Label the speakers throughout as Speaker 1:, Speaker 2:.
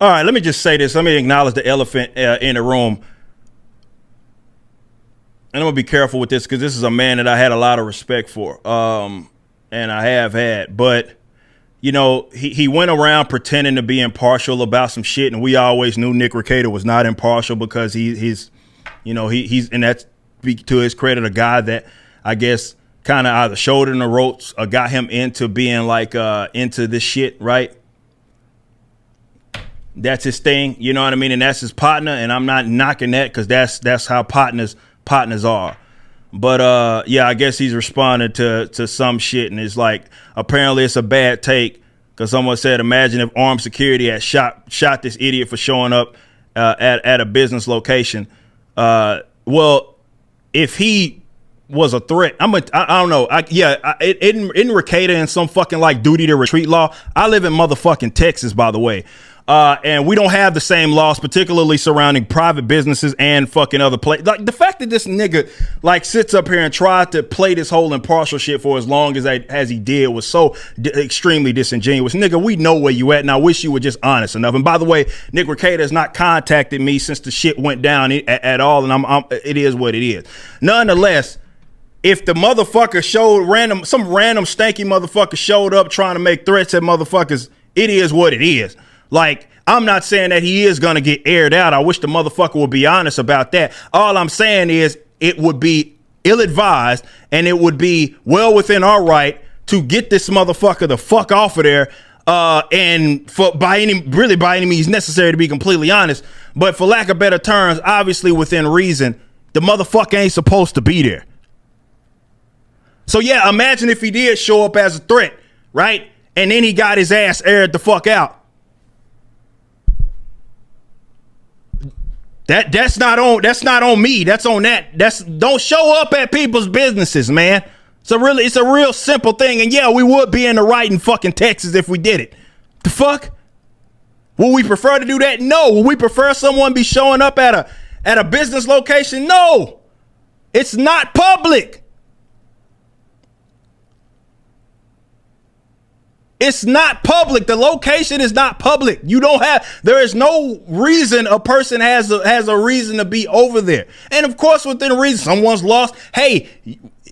Speaker 1: All right, let me just say this. Let me acknowledge the elephant in the room. And I'm going to be careful with this because this is a man that I had a lot of respect for. And I have had. But, you know, he went around pretending to be impartial about some shit. And we always knew Nick Rekieta was not impartial because he's and that's to his credit, a guy that I guess kind of either showed him the ropes or got him into being like into this shit, right? That's his thing, you know what I mean? And that's his partner, and I'm not knocking that because that's how partners are. But yeah, I guess he's responding to some shit, and it's like apparently it's a bad take because someone said, imagine if armed security had shot this idiot for showing up at a business location. Well, if he was a threat, I don't know. In Rekieta and some fucking like duty to retreat law. I live in motherfucking Texas, by the way. And we don't have the same laws, particularly surrounding private businesses and fucking other places. Like the fact that this nigga like sits up here and tried to play this whole impartial shit for as long as he did was so extremely disingenuous. Nigga, we know where you at, and I wish you were just honest enough. And by the way, Nick Rekieta has not contacted me since the shit went down at all, and it is what it is. Nonetheless, if the motherfucker some random stanky motherfucker showed up trying to make threats at motherfuckers, it is what it is. Like, I'm not saying that he is going to get aired out. I wish the motherfucker would be honest about that. All I'm saying is it would be ill-advised and it would be well within our right to get this motherfucker the fuck off of there. And by any means necessary, to be completely honest. But for lack of better terms, obviously within reason, the motherfucker ain't supposed to be there. So yeah, imagine if he did show up as a threat, right? And then he got his ass aired the fuck out. That's not on me. That's on that. Don't show up at people's businesses, man. It's a real simple thing. And yeah, we would be in the right in fucking Texas if we did it. The fuck? Would we prefer to do that? No. Would we prefer someone be showing up at a business location? No. It's not public. It's not public. The location is not public. There is no reason a person has a reason to be over there. And of course, within reason, someone's lost. Hey,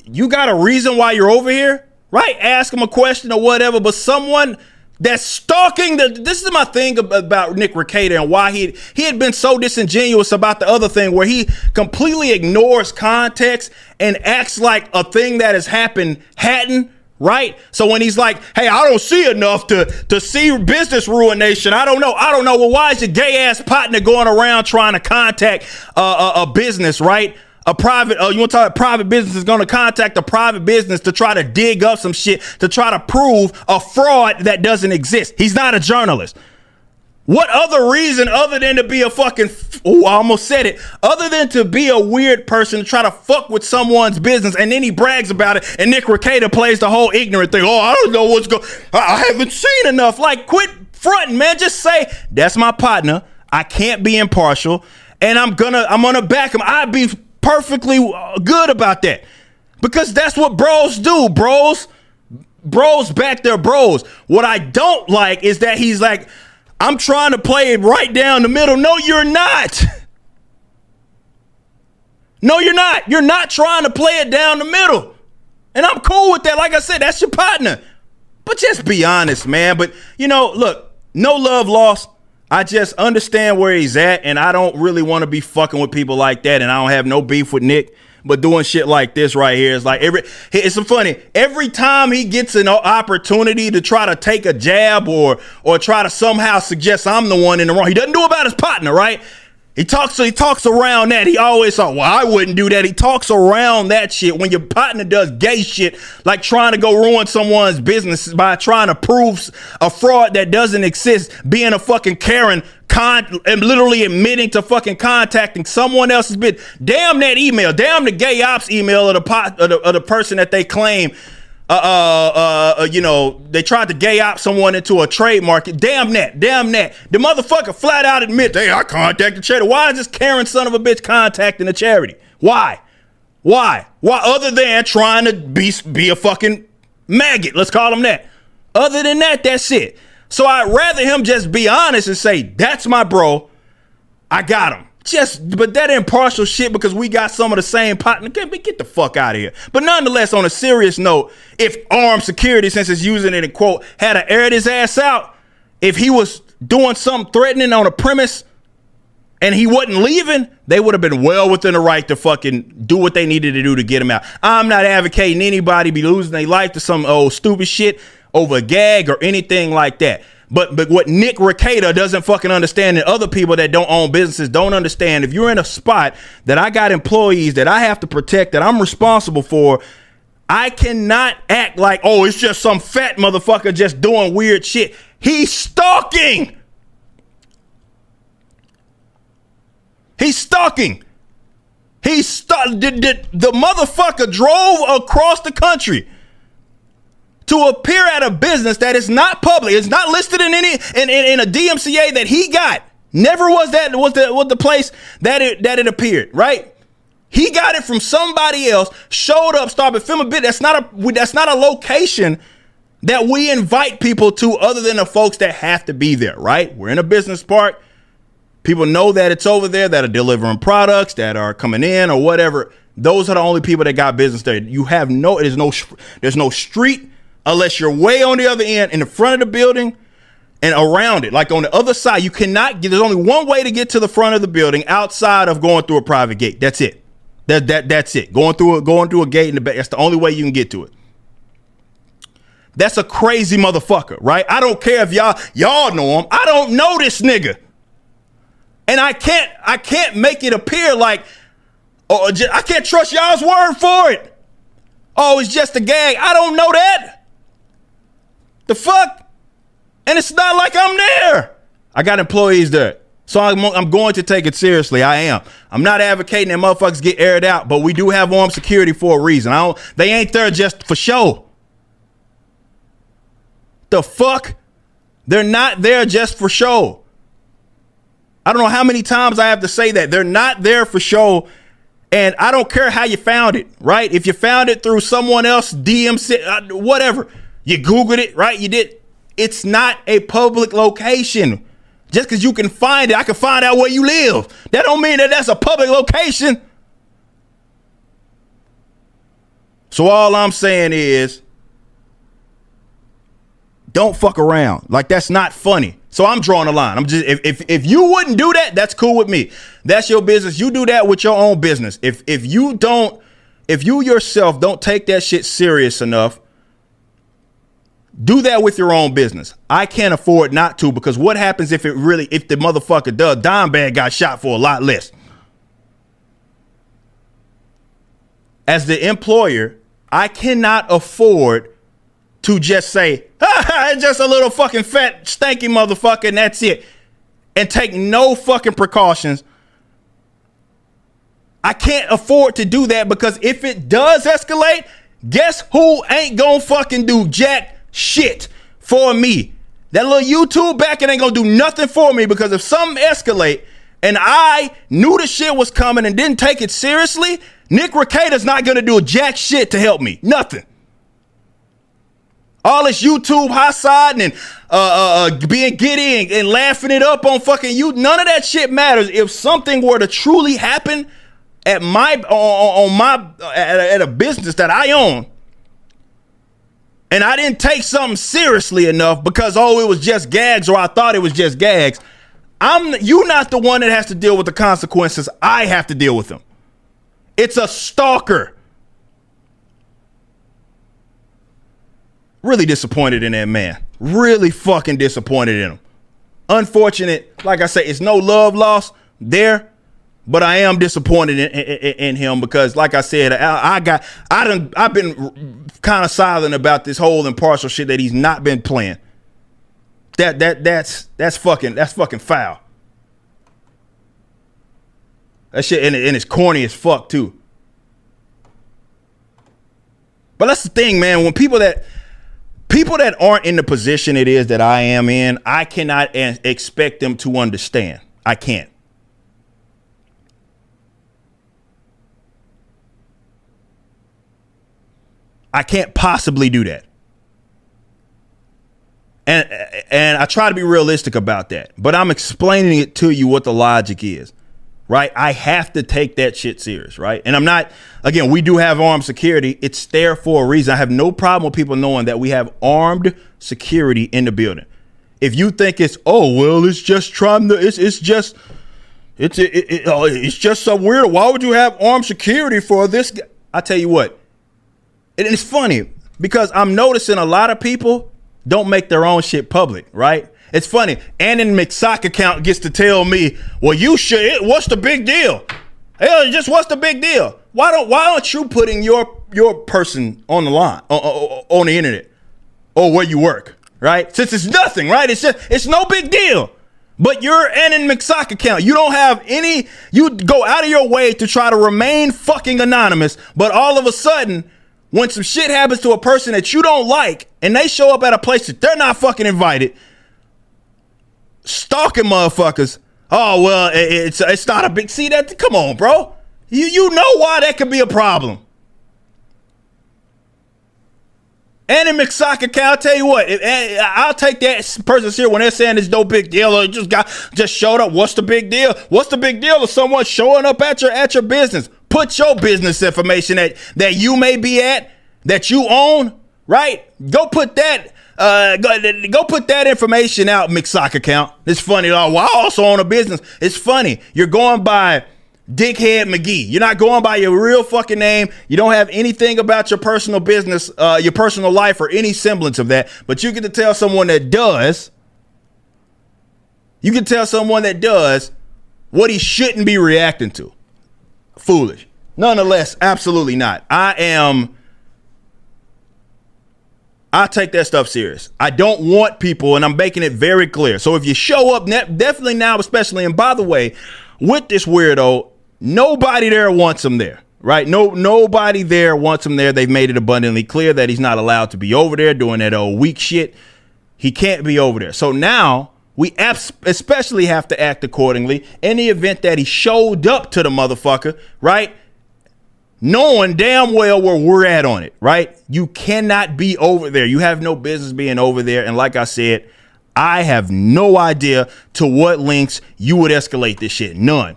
Speaker 1: you got a reason why you're over here, right? Ask them a question or whatever. But someone that's stalking this is my thing about Nick Rekieta and why he had been so disingenuous about the other thing where he completely ignores context and acts like a thing that has happened hadn't. Right. So when he's like, hey, I don't see enough to see business ruination. I don't know. Well, why is your gay ass partner going around trying to contact a business? Right. A private you want to talk about private business is going to contact a private business to try to dig up some shit to try to prove a fraud that doesn't exist. He's not a journalist. What other reason other than to be a fucking, I almost said it, other than to be a weird person to try to fuck with someone's business and then he brags about it and Nick Rekieta plays the whole ignorant thing. Oh, I don't know what's going I haven't seen enough. Like, quit fronting, man. Just say, that's my partner. I can't be impartial and I'm gonna back him. I'd be perfectly good about that because that's what bros do. Bros back their bros. What I don't like is that he's like, I'm trying to play it right down the middle. No, you're not. No, you're not. You're not trying to play it down the middle. And I'm cool with that. Like I said, that's your partner. But just be honest, man. But, look, no love lost. I just understand where he's at. And I don't really want to be fucking with people like that. And I don't have no beef with Nick. But doing shit like this right here is like it's so funny. Every time he gets an opportunity to try to take a jab or try to somehow suggest I'm the one in the wrong, he doesn't do about his partner, right? He talks around that. He always thought, well, I wouldn't do that. He talks around that shit when your partner does gay shit, like trying to go ruin someone's business by trying to prove a fraud that doesn't exist, being a fucking Karen, and literally admitting to fucking contacting someone else's business. Damn that email. Damn the gay ops email of the person that they claim. They tried to gay op someone into a trademark. Damn that. The motherfucker flat out admits, hey, I contacted charity. Why is this Karen son of a bitch contacting a charity? Why? Other than trying to be a fucking maggot. Let's call him that. Other than that, that's it. So I'd rather him just be honest and say, that's my bro. I got him. But that impartial shit because we got some of the same partner. Get the fuck out of here. But nonetheless, on a serious note, if armed security, since it's using it in quote, had to aired his ass out, if he was doing something threatening on a premise and he wasn't leaving, they would have been well within the right to fucking do what they needed to do to get him out. I'm not advocating anybody be losing their life to some old stupid shit over a gag or anything like that. But what Nick Rekieta doesn't fucking understand, and other people that don't own businesses don't understand, if you're in a spot that I got employees that I have to protect, that I'm responsible for, I cannot act like, oh, it's just some fat motherfucker just doing weird shit. He's stalking. The motherfucker drove across the country to appear at a business that is not public. It's not listed in any in a DMCA that he got. Never was the place that it appeared, right? He got it from somebody else, showed up, started filming a bit. That's not a location that we invite people to other than the folks that have to be there, right? We're in a business park. People know that it's over there, that are delivering products, that are coming in or whatever. Those are the only people that got business there. There's no street unless you're way on the other end, in the front of the building and around it. Like on the other side, you cannot get, there's only one way to get to the front of the building outside of going through a private gate. That's it. That's it. Going through a gate in the back. That's the only way you can get to it. That's a crazy motherfucker, right? I don't care if y'all know him. I don't know this nigga. And I can't make it appear like, I can't trust y'all's word for it. Oh, it's just a gag. I don't know that. The fuck? And it's not like I'm there. I got employees there. So I'm going to take it seriously. I am. I'm not advocating that motherfuckers get aired out, but we do have armed security for a reason. They ain't there just for show. The fuck? They're not there just for show. I don't know how many times I have to say that. They're not there for show. And I don't care how you found it, right? If you found it through someone else, DMC, whatever. You Googled it, right? You did. It's not a public location. Just because you can find it, I can find out where you live. That don't mean that that's a public location. So all I'm saying is, don't fuck around. Like, that's not funny. So I'm drawing a line. I'm just, if you wouldn't do that, that's cool with me. That's your business. You do that with your own business. If you yourself don't take that shit serious enough, do that with your own business. I can't afford not to, because what happens if the motherfucker does? Dime Bag got shot for a lot less. As the employer, I cannot afford to just say, it's just a little fucking fat, stanky motherfucker, and that's it. And take no fucking precautions. I can't afford to do that, because if it does escalate, guess who ain't gonna fucking do jack shit for me? That little YouTube backer ain't gonna do nothing for me, because if something escalate and I knew the shit was coming and didn't take it seriously, Nick Rekieta's not gonna do a jack shit to help me. Nothing. All this YouTube high-siding and being giddy and laughing it up on fucking you, none of that shit matters. If something were to truly happen at at a business that I own, and I didn't take something seriously enough because, it was just gags, or I thought it was just gags, you're not the one that has to deal with the consequences. I have to deal with them. It's a stalker. Really disappointed in that man. Really fucking disappointed in him. Unfortunate. Like I say, it's no love lost there, but I am disappointed in him, because, like I said, I've been kind of silent about this whole impartial shit that he's not been playing. That's fucking foul. That shit, and it's corny as fuck too. But that's the thing, man. When people that aren't in the position it is that I am in, I cannot expect them to understand. I can't. I can't possibly do that. And I try to be realistic about that, but I'm explaining it to you what the logic is, right? I have to take that shit serious, right? And I'm not, again, we do have armed security. It's there for a reason. I have no problem with people knowing that we have armed security in the building. If you think it's, oh, well, it's just trying to, it's just so weird. Why would you have armed security for this? I tell you what, and it's funny because I'm noticing a lot of people don't make their own shit public, right? It's funny. Annan McSock account gets to tell me, well, you should, what's the big deal? Hell, just what's the big deal? Why aren't you putting your person on the line, on the internet, or where you work, right? Since it's nothing, right? It's no big deal. But your Annan McSock account, you don't have any, you go out of your way to try to remain fucking anonymous, but all of a sudden, when some shit happens to a person that you don't like and they show up at a place that they're not fucking invited, stalking motherfuckers, oh, well, it's not a big, see that, come on, bro. You know why that could be a problem. Annan McSock account, I'll tell you what, I'll take that person here when they're saying it's no big deal or just showed up. What's the big deal? What's the big deal of someone showing up at your business? Put your business information that you may be at, that you own, right? Go put that go put that information out, McSock account. It's funny. Oh, well, I also own a business. It's funny. You're going by Dickhead McGee. You're not going by your real fucking name. You don't have anything about your personal business, your personal life, or any semblance of that. But you get to tell someone that does. You can tell someone that does what he shouldn't be reacting to. Foolish. Nonetheless, absolutely not. I take that stuff serious. I don't want people, and I'm making it very clear. So if you show up, definitely now, especially, and by the way, with this weirdo, nobody there wants him there, right? Nobody there wants him there. They've made it abundantly clear that he's not allowed to be over there doing that old weak shit. He can't be over there. So now we especially have to act accordingly in the event that he showed up to the motherfucker, right? Knowing damn well where we're at on it, right? You cannot be over there. You have no business being over there. And like I said, I have no idea to what lengths you would escalate this shit. None.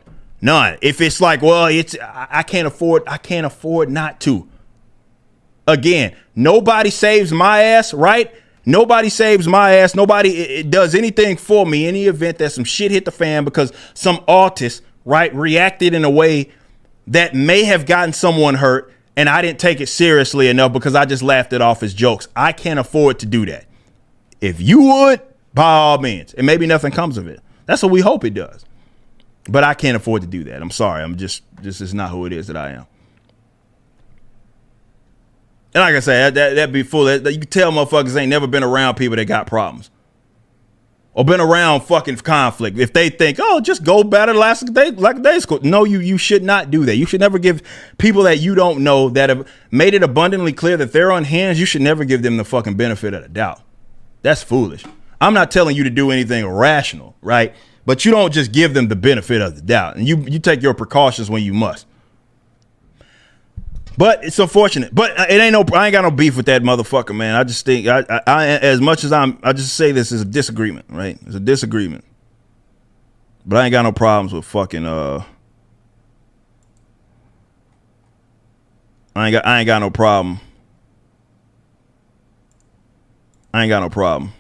Speaker 1: If it's like, well, I can't afford not to. Again, nobody saves my ass, right? Nobody saves my ass. Nobody does anything for me in the event that some shit hit the fan because some autist, right, reacted in a way that may have gotten someone hurt and I didn't take it seriously enough because I just laughed it off as jokes. I can't afford to do that. If you would, by all means, and maybe nothing comes of it. That's what we hope it does. But I can't afford to do that. I'm sorry. This is not who it is that I am. And like I said, that'd be full. You can tell motherfuckers ain't never been around people that got problems. Or been around fucking conflict. If they think, oh, just go better like a day school. No, you should not do that. You should never give people that you don't know that have made it abundantly clear that they're unhinged. You should never give them the fucking benefit of the doubt. That's foolish. I'm not telling you to do anything irrational, right? But you don't just give them the benefit of the doubt. And you take your precautions when you must. But it's unfortunate. But I ain't got no beef with that motherfucker, man. I just think I as much as I just say this is a disagreement, right? It's a disagreement. But I ain't got no problems with fucking I ain't got no problem. I ain't got no problem